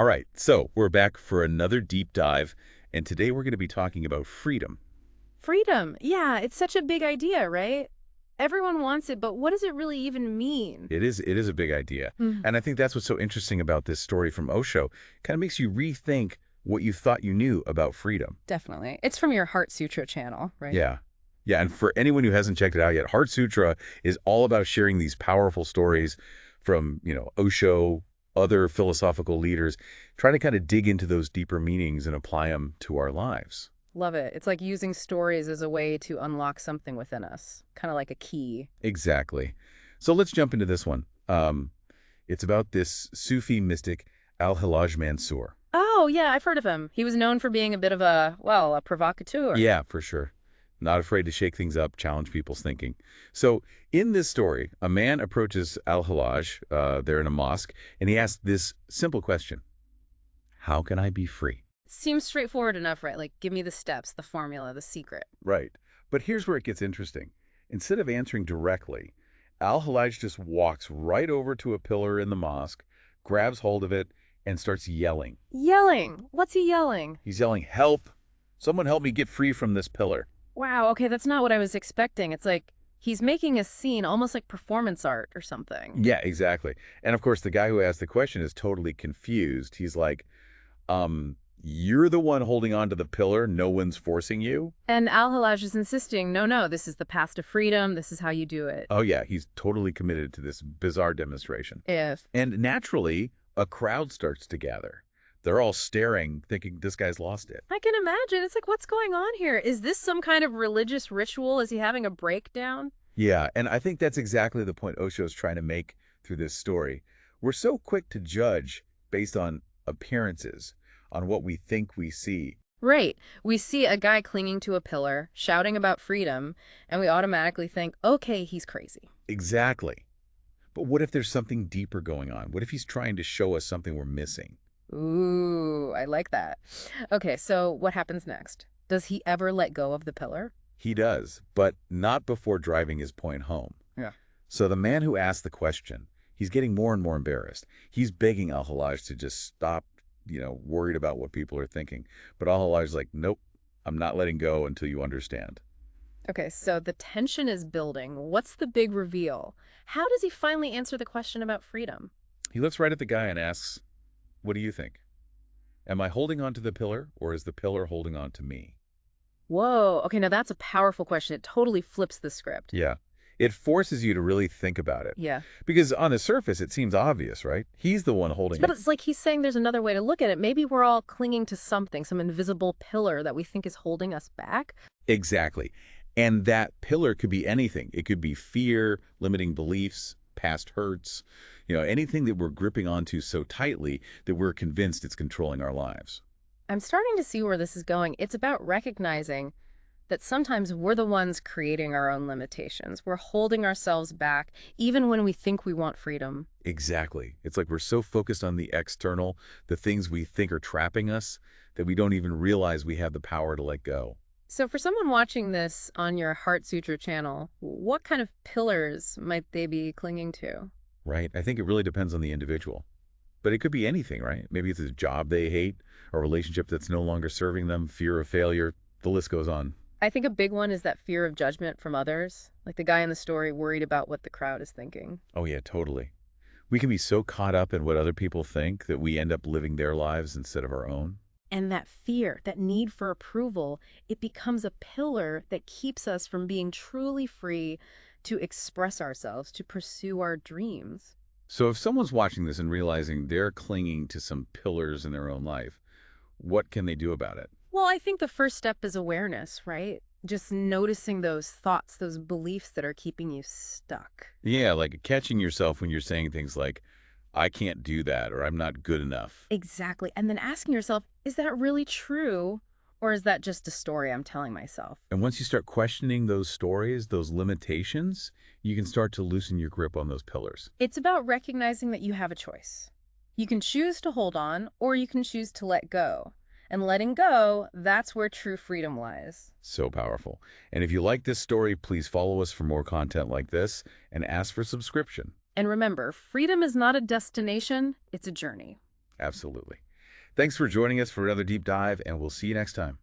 All right, so we're back for another deep dive, and today we're going to be talking about freedom. Freedom. Yeah, it's such a big idea, right? Everyone wants it, but what does it really even mean? It is a big idea, Hmm. and I think that's what's so interesting about this story from Osho. Kind of makes you rethink what you thought you knew about freedom. Definitely. It's from your Heart Sutra channel, right? Yeah. Yeah, and for anyone who hasn't checked it out yet, Heart Sutra is all about sharing these powerful stories from, Osho, other philosophical leaders, trying to kind of dig into those deeper meanings and apply them to our lives. Love it. It's like using stories as a way to unlock something within us, kind of like a key. Exactly. So let's jump into this one. It's about this Sufi mystic, Al-Hillaj Mansoor. Oh, yeah, I've heard of him. He was known for being a bit of a provocateur. Yeah, for sure. Not afraid to shake things up, challenge people's thinking. So in this story, a man approaches Al-Hillaj, there in a mosque, and he asks this simple question: how can I be free? Seems straightforward enough, right? Like, give me the steps, the formula, the secret. Right. But here's where it gets interesting. Instead of answering directly, Al-Hillaj just walks right over to a pillar in the mosque, grabs hold of it, and starts yelling. Yelling. What's he yelling? He's yelling, "Help! Someone help me get free from this pillar." Wow, okay, that's not what I was expecting. It's like he's making a scene, almost like performance art or something. Yeah, exactly. And of course, the guy who asked the question is totally confused. He's like, you're the one holding on to the pillar. No one's forcing you. And Al-Hillaj is insisting, no, no, this is the path to freedom. This is how you do it. Oh, yeah, he's totally committed to this bizarre demonstration. If. And naturally, a crowd starts to gather. They're all staring, thinking this guy's lost it. I can imagine. It's like, what's going on here? Is this some kind of religious ritual? Is he having a breakdown? Yeah, and I think that's exactly the point Osho's trying to make through this story. We're so quick to judge based on appearances, on what we think we see. Right. We see a guy clinging to a pillar, shouting about freedom, and we automatically think, okay, he's crazy. Exactly. But what if there's something deeper going on? What if he's trying to show us something we're missing? Ooh, I like that. Okay, so what happens next? Does he ever let go of the pillar? He does, but not before driving his point home. Yeah. So the man who asked the question, he's getting more and more embarrassed. He's begging Al-Hillaj to just stop, worried about what people are thinking. But Al-Hillaj's like, nope, I'm not letting go until you understand. Okay, so the tension is building. What's the big reveal? How does he finally answer the question about freedom? He looks right at the guy and asks, what do you think? Am I holding on to the pillar, or is the pillar holding on to me? Whoa, okay, now that's a powerful question. It totally flips the script. Yeah. It forces you to really think about it. Yeah. Because on the surface, it seems obvious, right? He's the one holding But it. it's like he's saying there's another way to look at it. Maybe we're all clinging to something, some invisible pillar that we think is holding us back. Exactly. And that pillar could be anything. It could be fear, limiting beliefs, past hurts, anything that we're gripping onto so tightly that we're convinced it's controlling our lives. I'm starting to see where this is going. It's about recognizing that sometimes we're the ones creating our own limitations. We're holding ourselves back, even when we think we want freedom. Exactly. It's like we're so focused on the external, the things we think are trapping us, that we don't even realize we have the power to let go. So for someone watching this on your Heart Sutra channel, what kind of pillars might they be clinging to? Right? I think it really depends on the individual. But it could be anything, right? Maybe it's a job they hate, a relationship that's no longer serving them, fear of failure. The list goes on. I think a big one is that fear of judgment from others, like the guy in the story worried about what the crowd is thinking. Oh, yeah, totally. We can be so caught up in what other people think that we end up living their lives instead of our own. And that fear, that need for approval, it becomes a pillar that keeps us from being truly free to express ourselves, to pursue our dreams. So if someone's watching this and realizing they're clinging to some pillars in their own life, what can they do about it? Well, I think the first step is awareness, right? Just noticing those thoughts, those beliefs that are keeping you stuck. Yeah, like catching yourself when you're saying things like, I can't do that, or I'm not good enough. Exactly. And then asking yourself, is that really true? Or is that just a story I'm telling myself? And once you start questioning those stories, those limitations, you can start to loosen your grip on those pillars. It's about recognizing that you have a choice. You can choose to hold on, or you can choose to let go. And letting go, that's where true freedom lies. So powerful. And if you like this story, please follow us for more content like this and ask for subscription. And remember, freedom is not a destination, it's a journey. Absolutely. Thanks for joining us for another deep dive, and we'll see you next time.